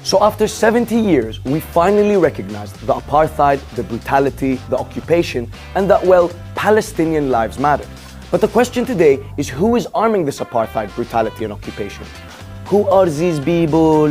So after 70 years, we finally recognized the apartheid, the brutality, the occupation, and that, well, Palestinian lives matter. But the question today is, who is arming this apartheid, brutality, and occupation? Who are these people?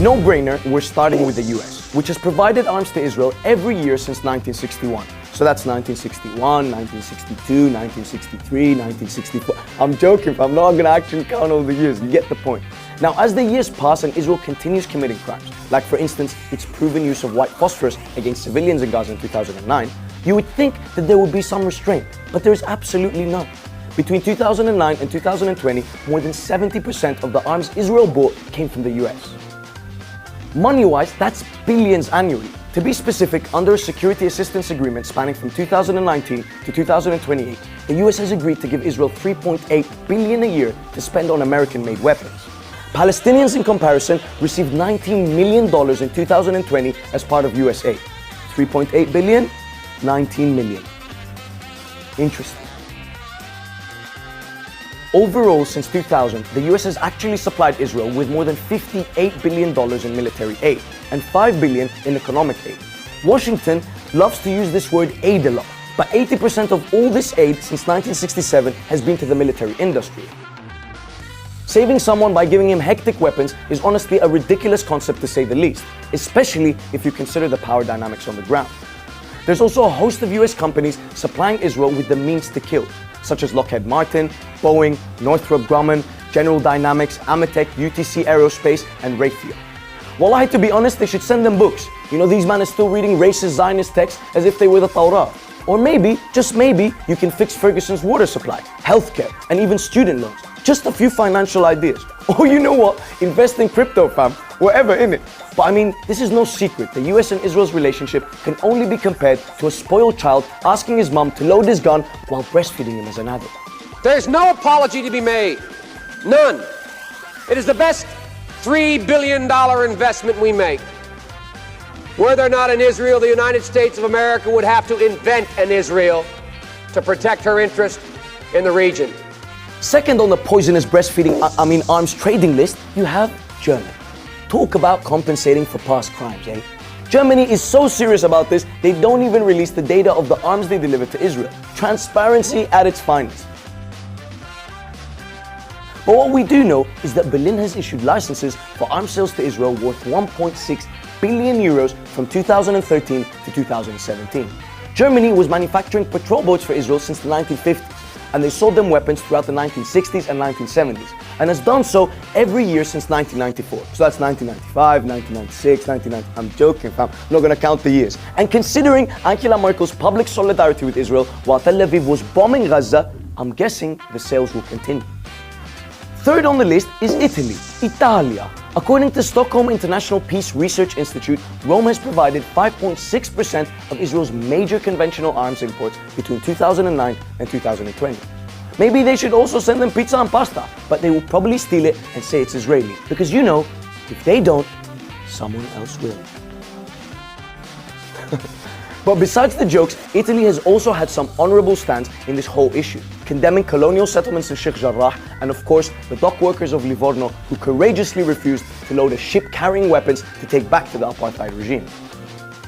No brainer, we're starting with the US, which has provided arms to Israel every year since 1961. So that's 1961, 1962, 1963, 1964. I'm joking, I'm not gonna actually count all the years, you get the point. Now, as the years pass and Israel continues committing crimes, like for instance, its proven use of white phosphorus against civilians in Gaza in 2009, you would think that there would be some restraint, but there is absolutely none. Between 2009 and 2020, more than 70% of the arms Israel bought came from the US. Money-wise, that's billions annually. To be specific, under a security assistance agreement spanning from 2019 to 2028, the US has agreed to give Israel $3.8 billion a year to spend on American-made weapons. Palestinians, in comparison, received $19 million in 2020 as part of US aid. 3.8 billion, 19 million. Interesting. Overall, since 2000, the US has actually supplied Israel with more than $58 billion in military aid and $5 billion in economic aid. Washington loves to use this word aid a lot, but 80% of all this aid since 1967 has been to the military industry. Saving someone by giving him hectic weapons is honestly a ridiculous concept to say the least, especially if you consider the power dynamics on the ground. There's also a host of US companies supplying Israel with the means to kill, such as Lockheed Martin, Boeing, Northrop Grumman, General Dynamics, Ametek, UTC Aerospace, and Raytheon. Wallahi, to be honest, they should send them books. You know, these men are still reading racist Zionist texts as if they were the Torah. Or maybe, just maybe, you can fix Ferguson's water supply, healthcare, and even student loans. Just a few financial ideas. Or you know what? Invest in crypto, fam. Whatever, innit? But I mean, this is no secret. The US and Israel's relationship can only be compared to a spoiled child asking his mom to load his gun while breastfeeding him as an adult. There's no apology to be made. None. It is the best $3 billion investment we make. Were there not an Israel, the United States of America would have to invent an Israel to protect her interest in the region. Second on the poisonous breastfeeding, arms trading list, you have Germany. Talk about compensating for past crimes, eh? Germany is so serious about this, they don't even release the data of the arms they deliver to Israel. Transparency at its finest. But what we do know is that Berlin has issued licenses for arms sales to Israel worth 1.6 billion euros from 2013 to 2017. Germany was manufacturing patrol boats for Israel since the 1950s, and they sold them weapons throughout the 1960s and 1970s, and has done so every year since 1994. So that's 1995, 1996, 1990. I'm joking, fam. I'm not gonna count the years. And considering Angela Merkel's public solidarity with Israel while Tel Aviv was bombing Gaza, I'm guessing the sales will continue. Third on the list is Italy, Italia. According to Stockholm International Peace Research Institute, Rome has provided 5.6% of Israel's major conventional arms imports between 2009 and 2020. Maybe they should also send them pizza and pasta, but they will probably steal it and say it's Israeli. Because you know, if they don't, someone else will. But besides the jokes, Italy has also had some honorable stands in this whole issue, condemning colonial settlements in Sheikh Jarrah, and of course, the dock workers of Livorno who courageously refused to load a ship carrying weapons to take back to the apartheid regime.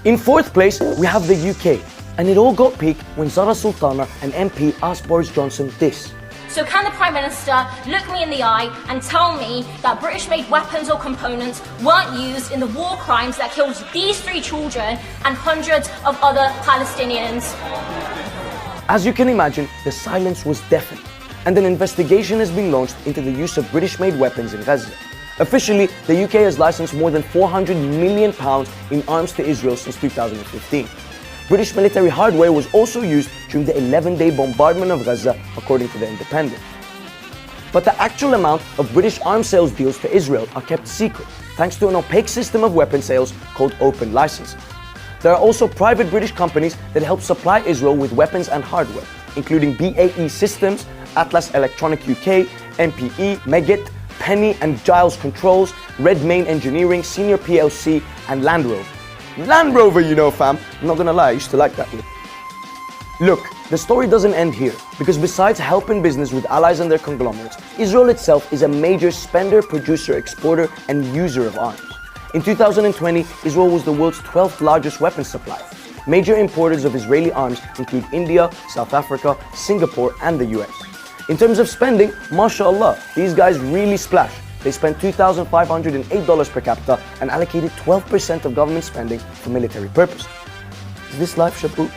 In fourth place, we have the UK, and it all got peaked when Zara Sultana, an MP, asked Boris Johnson this. So can the Prime Minister look me in the eye and tell me that British-made weapons or components weren't used in the war crimes that killed these 3 children and hundreds of other Palestinians? As you can imagine, the silence was deafening, and an investigation has been launched into the use of British-made weapons in Gaza. Officially, the UK has licensed more than £400 million in arms to Israel since 2015. British military hardware was also used during the 11-day bombardment of Gaza, according to The Independent. But the actual amount of British arms sales deals to Israel are kept secret, thanks to an opaque system of weapon sales called open licensing. There are also private British companies that help supply Israel with weapons and hardware, including BAE Systems, Atlas Electronic UK, MPE, Meggitt, Penny and Giles Controls, Redmayne Engineering, Senior PLC, and Land Rover. Land Rover, you know, fam. I'm not gonna lie, I used to like that one. Look, the story doesn't end here, because besides helping business with allies and their conglomerates, Israel itself is a major spender, producer, exporter, and user of arms. In 2020, Israel was the world's 12th largest weapons supplier. Major importers of Israeli arms include India, South Africa, Singapore, and the US. In terms of spending, mashallah, these guys really splash. They spent $2,508 per capita and allocated 12% of government spending for military purposes. Is this life, Shabu?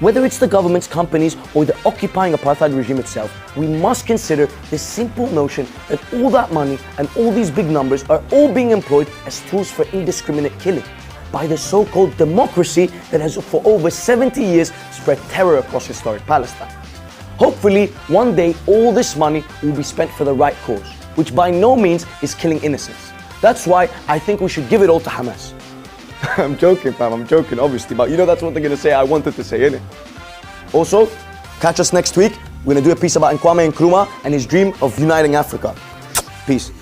Whether it's the governments, companies, or the occupying apartheid regime itself, we must consider the simple notion that all that money and all these big numbers are all being employed as tools for indiscriminate killing by the so-called democracy that has for over 70 years spread terror across historic Palestine. Hopefully, one day all this money will be spent for the right cause, which by no means is killing innocents. That's why I think we should give it all to Hamas. I'm joking, fam, I'm joking, obviously, but you know that's what they're gonna say I wanted to say, innit? Also, catch us next week. We're gonna do a piece about Kwame Nkrumah and his dream of uniting Africa. Peace.